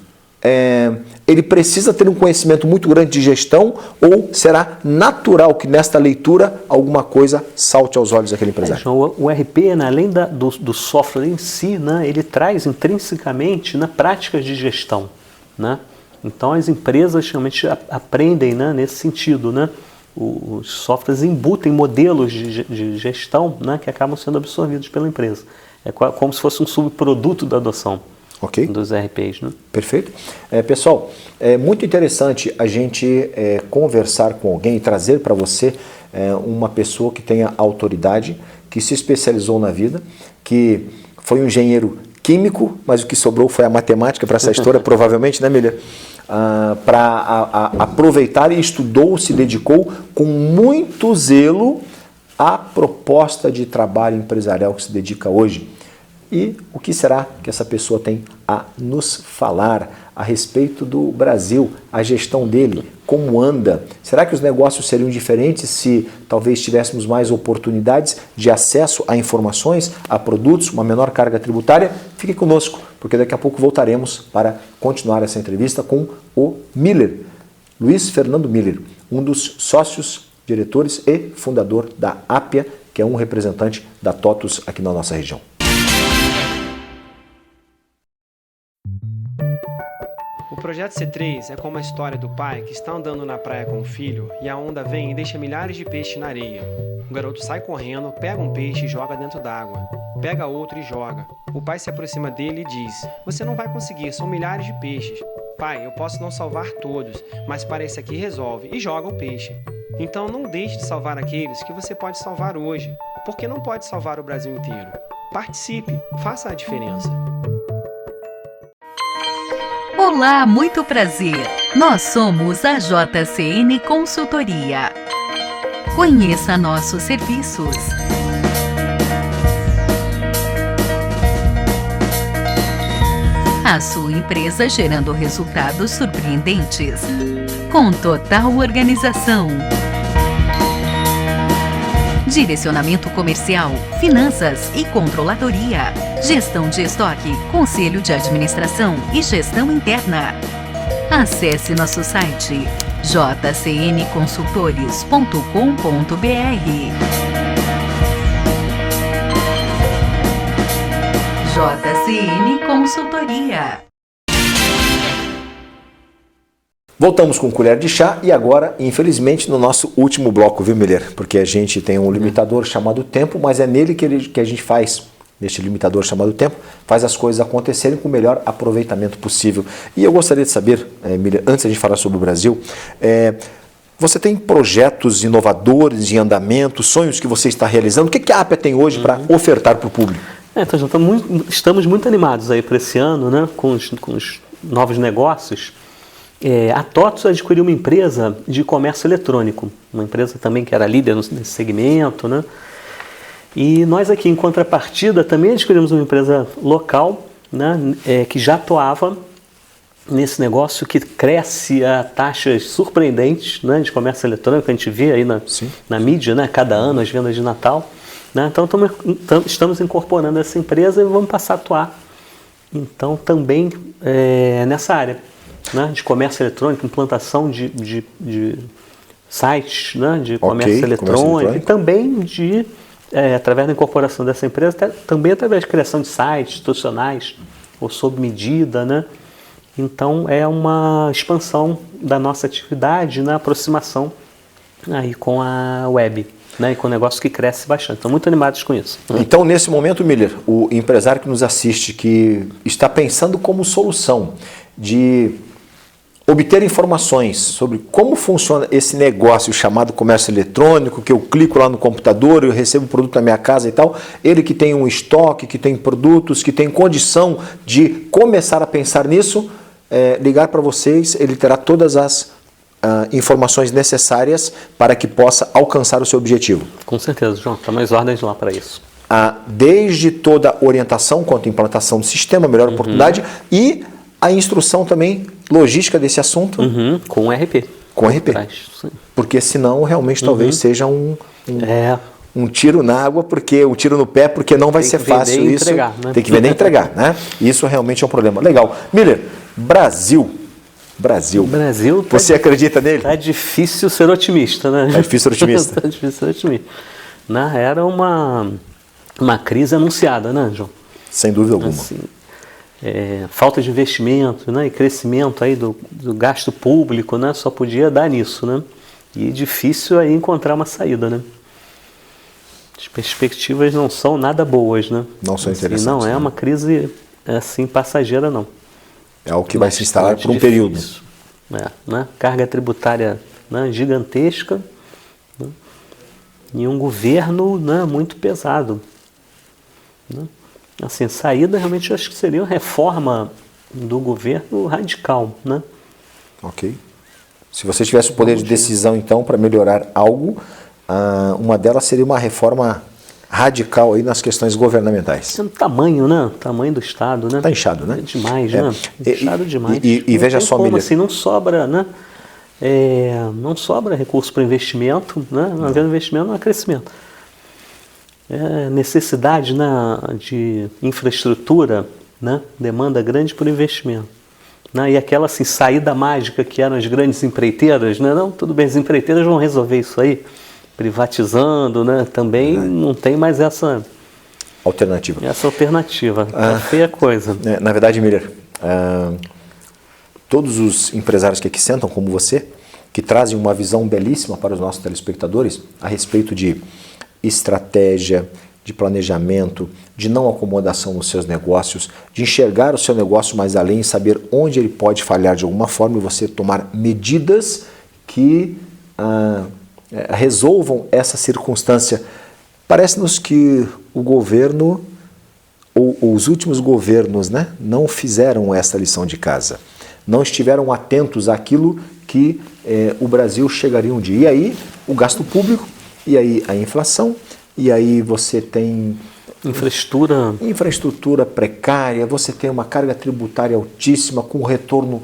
ele precisa ter um conhecimento muito grande de gestão, ou será natural que nesta leitura alguma coisa salte aos olhos daquele empresário? João, o RP, né, além do software em si, né, ele traz intrinsecamente, né, práticas de gestão. Né? Então as empresas realmente aprendem, né, nesse sentido. Né? Os softwares embutem modelos de gestão, né, que acabam sendo absorvidos pela empresa. É como se fosse um subproduto da adoção. Okay. Dos RPs. Né? Perfeito. Pessoal, é muito interessante a gente conversar com alguém e trazer para você uma pessoa que tenha autoridade, que se especializou na vida, que foi um engenheiro químico, mas o que sobrou foi a matemática para essa história, provavelmente, né, Miller? Para aproveitar e estudou, se dedicou com muito zelo à proposta de trabalho empresarial que se dedica hoje. E o que será que essa pessoa tem a nos falar a respeito do Brasil, a gestão dele, como anda? Será que os negócios seriam diferentes se talvez tivéssemos mais oportunidades de acesso a informações, a produtos, uma menor carga tributária? Fique conosco, porque daqui a pouco voltaremos para continuar essa entrevista com o Miller, Luiz Fernando Miller, um dos sócios, diretores e fundador da Appia, que é um representante da TOTUS aqui na nossa região. O projeto C3 é como a história do pai que está andando na praia com o filho e a onda vem e deixa milhares de peixes na areia. O garoto sai correndo, pega um peixe e joga dentro d'água. Pega outro e joga. O pai se aproxima dele e diz: "Você não vai conseguir, são milhares de peixes. Pai, eu posso não salvar todos, mas para esse aqui resolve", e joga o peixe. Então não deixe de salvar aqueles que você pode salvar hoje, porque não pode salvar o Brasil inteiro. Participe, faça a diferença. Olá, muito prazer. Nós somos a JCN Consultoria. Conheça nossos serviços. A sua empresa gerando resultados surpreendentes, com total organização. Direcionamento comercial, finanças e controladoria, gestão de estoque, conselho de administração e gestão interna. Acesse nosso site jcnconsultores.com.br. JCN Consultoria. Voltamos com colher de chá e agora, infelizmente, no nosso último bloco, viu, Miller? Porque a gente tem um limitador chamado tempo, mas é nele que a gente faz, neste limitador chamado tempo, faz as coisas acontecerem com o melhor aproveitamento possível. E eu gostaria de saber, Miller, antes de a gente falar sobre o Brasil, você tem projetos inovadores em andamento, sonhos que você está realizando? O que a Appia tem hoje para ofertar para o público? Então, estamos muito animados aí para esse ano, né, com os novos negócios. A TOTUS adquiriu uma empresa de comércio eletrônico, uma empresa também que era líder nesse segmento, né? E nós aqui, em contrapartida, também adquirimos uma empresa local, né, que já atuava nesse negócio que cresce a taxas surpreendentes, né, de comércio eletrônico, a gente vê aí na mídia, né, cada ano as vendas de Natal. Né, então estamos incorporando essa empresa e vamos passar a atuar então também nessa área, né, de comércio eletrônico, implantação de sites, né, de comércio eletrônico e também através da incorporação dessa empresa, também através de criação de sites institucionais ou sob medida, né? Então é uma expansão da nossa atividade na aproximação aí com a web, né? E com o negócio que cresce bastante. Estão muito animados com isso. Então, nesse momento, Miller, o empresário que nos assiste, que está pensando como solução de obter informações sobre como funciona esse negócio chamado comércio eletrônico, que eu clico lá no computador, eu recebo o produto na minha casa e tal, ele que tem um estoque, que tem produtos, que tem condição de começar a pensar nisso, ligar para vocês, ele terá todas as informações necessárias para que possa alcançar o seu objetivo. Com certeza, João, está mais ordens lá para isso. Desde toda a orientação quanto à implantação do sistema, melhor oportunidade, e a instrução também logística desse assunto. Com RP. Com RP. Porque senão realmente talvez seja um tiro na água, um tiro no pé, porque não vai ser fácil isso. Né? Tem que vender e entregar, né? Isso realmente é um problema. Legal. Miller, Brasil. Você acredita nele? Tá difícil ser otimista, né? Tá difícil ser otimista. Tá difícil ser otimista. Era uma crise anunciada, né, João? Sem dúvida alguma. Assim, falta de investimento, né, e crescimento aí do gasto público, né, só podia dar nisso, né? E difícil aí encontrar uma saída, né? As perspectivas não são nada boas, né? Não são interessantes. Não é uma crise assim passageira, não. É algo que vai se instalar por um período. Né? Carga tributária, né, gigantesca, né? E um governo, né, muito pesado. Né? Assim, saída realmente eu acho que seria uma reforma do governo radical, né? Ok. Se você tivesse o poder de decisão, então, para melhorar algo, uma delas seria uma reforma radical aí nas questões governamentais. O tamanho, né? O tamanho do Estado, né? Está inchado, né? É demais, né? Inchado demais. E veja só, Miller. Assim, não sobra, né? Não sobra recurso para investimento, né? Não havendo investimento, não há crescimento. Necessidade, né, de infraestrutura, né? Demanda grande por investimento. Né? E aquela assim, saída mágica que eram as grandes empreiteiras, né? Não, tudo bem, as empreiteiras vão resolver isso aí, privatizando, né? Também não tem mais essa alternativa. É feia coisa. Na verdade, Miller, todos os empresários que aqui sentam, como você, que trazem uma visão belíssima para os nossos telespectadores a respeito de estratégia, de planejamento, de não acomodação nos seus negócios, de enxergar o seu negócio mais além e saber onde ele pode falhar de alguma forma e você tomar medidas que resolvam essa circunstância. Parece-nos que o governo, ou os últimos governos, né, não fizeram essa lição de casa. Não estiveram atentos àquilo que o Brasil chegaria um dia. E aí, o gasto público, e aí a inflação, e aí você tem infraestrutura precária, você tem uma carga tributária altíssima com retorno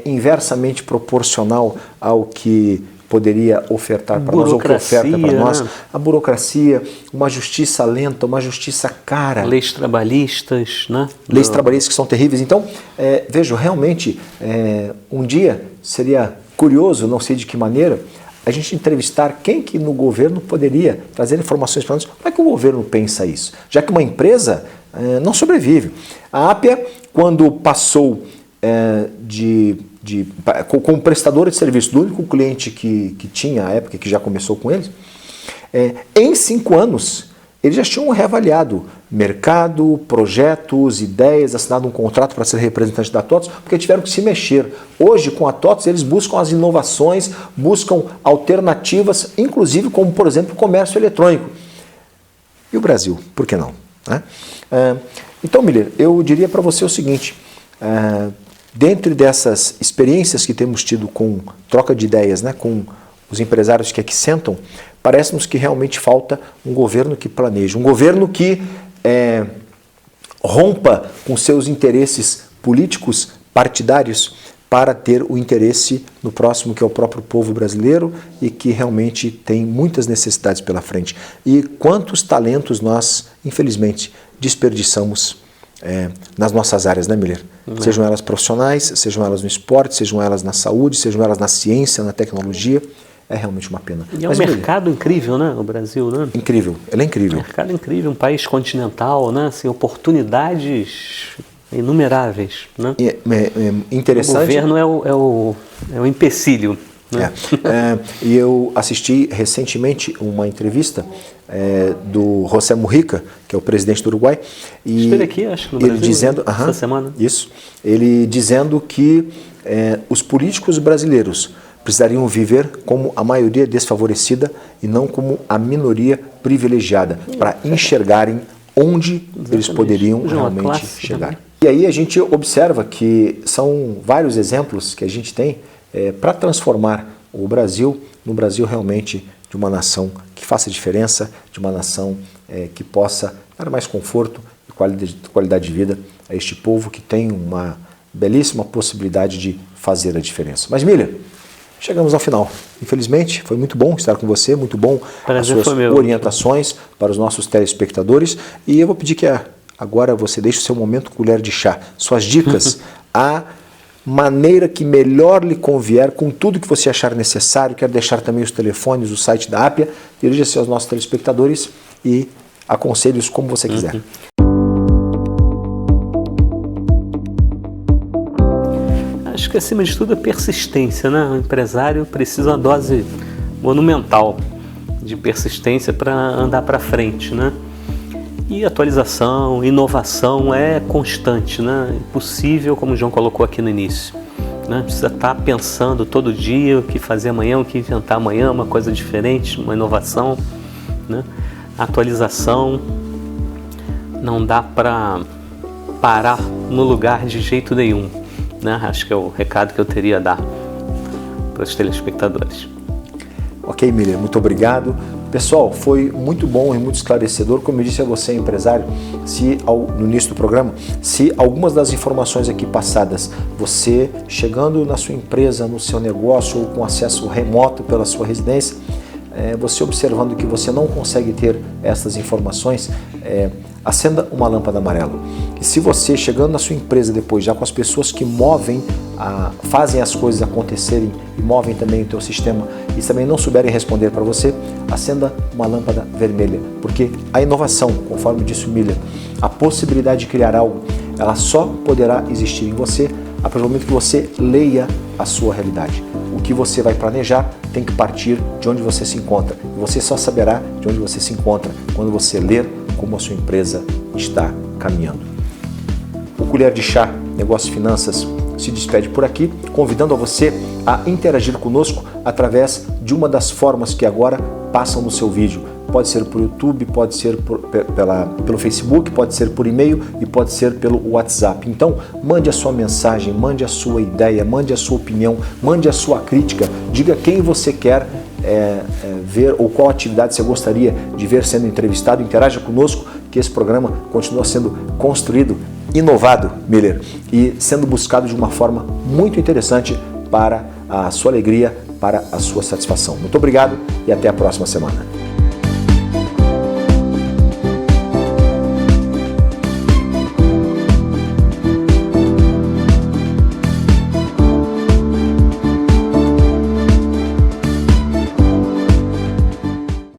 inversamente proporcional ao que poderia ofertar para nós, ou que oferta para nós. A burocracia, uma justiça lenta, uma justiça cara. Leis trabalhistas, né? Leis trabalhistas que são terríveis. Então, vejo, realmente, um dia seria curioso, não sei de que maneira, a gente entrevistar quem que no governo poderia trazer informações para nós. Como é que o governo pensa isso? Já que uma empresa não sobrevive. A Appia, quando passou como prestadora de serviço do único cliente que tinha à época, que já começou com eles, em 5 anos, eles já tinham reavaliado mercado, projetos, ideias, assinado um contrato para ser representante da TOTVS, porque tiveram que se mexer. Hoje, com a TOTVS, eles buscam as inovações, buscam alternativas, inclusive como, por exemplo, o comércio eletrônico. E o Brasil? Por que não? Então, Miller, eu diria para você o seguinte, dentro dessas experiências que temos tido com troca de ideias, né, com os empresários que aqui sentam, parece-nos que realmente falta um governo que planeje, um governo que rompa com seus interesses políticos, partidários, para ter o interesse no próximo, que é o próprio povo brasileiro e que realmente tem muitas necessidades pela frente. E quantos talentos nós, infelizmente, desperdiçamos nas nossas áreas, né, Miller? Sejam elas profissionais, sejam elas no esporte, sejam elas na saúde, sejam elas na ciência, na tecnologia. É realmente uma pena. E é um mercado incrível, né? O Brasil, né? Incrível, ele é incrível. Mercado incrível, um país continental, né? Assim, oportunidades inumeráveis, né? Interessante. O governo é o empecilho. Né? E eu assisti recentemente uma entrevista do José Mujica, que é o presidente do Uruguai, e esteve aqui, acho que no Brasil, ele dizendo, essa semana. Isso, ele dizendo que os políticos brasileiros precisariam viver como a maioria desfavorecida e não como a minoria privilegiada, para enxergarem onde eles poderiam realmente chegar. E aí a gente observa que são vários exemplos que a gente tem para transformar o Brasil no Brasil realmente de uma nação que faça diferença, de uma nação que possa dar mais conforto e qualidade de vida a este povo que tem uma belíssima possibilidade de fazer a diferença. Mas, Miller, chegamos ao final. Infelizmente, foi muito bom estar com você, muito bom as suas orientações para os nossos telespectadores. E eu vou pedir que agora você deixe o seu momento colher de chá, suas dicas, a maneira que melhor lhe convier, com tudo que você achar necessário. Quero deixar também os telefones, o site da Appia. Dirija-se aos nossos telespectadores e aconselhe-os como você quiser. Acho que acima de tudo é persistência, né? O empresário precisa uma dose monumental de persistência para andar para frente, né? E atualização, inovação é constante, né? Impossível, como o João colocou aqui no início, né? Precisa estar pensando todo dia o que fazer amanhã, o que inventar amanhã, uma coisa diferente, uma inovação, né? Atualização, não dá para parar no lugar de jeito nenhum, né? Acho que é o recado que eu teria a dar para os telespectadores. Ok, Miller, muito obrigado. Pessoal, foi muito bom e muito esclarecedor. Como eu disse a você, empresário, no início do programa, se algumas das informações aqui passadas, você chegando na sua empresa, no seu negócio ou com acesso remoto pela sua residência, você observando que você não consegue ter essas informações, acenda uma lâmpada amarela. E se você, chegando na sua empresa depois, já com as pessoas que fazem as coisas acontecerem e movem também o teu sistema, e também não souberem responder para você, acenda uma lâmpada vermelha. Porque a inovação, conforme disse o Miller, a possibilidade de criar algo, ela só poderá existir em você a partir do momento que você leia a sua realidade. O que você vai planejar tem que partir de onde você se encontra. E você só saberá de onde você se encontra quando você ler como a sua empresa está caminhando. O Colher de Chá, Negócios e Finanças, se despede por aqui, convidando a você a interagir conosco através de uma das formas que agora passam no seu vídeo. Pode ser por YouTube, pode ser pelo Facebook, pode ser por e-mail e pode ser pelo WhatsApp. Então, mande a sua mensagem, mande a sua ideia, mande a sua opinião, mande a sua crítica, diga quem você quer ver ou qual atividade você gostaria de ver sendo entrevistado. Interaja conosco, que esse programa continua sendo construído, inovado, Miller, e sendo buscado de uma forma muito interessante para a sua alegria, para a sua satisfação. Muito obrigado e até a próxima semana.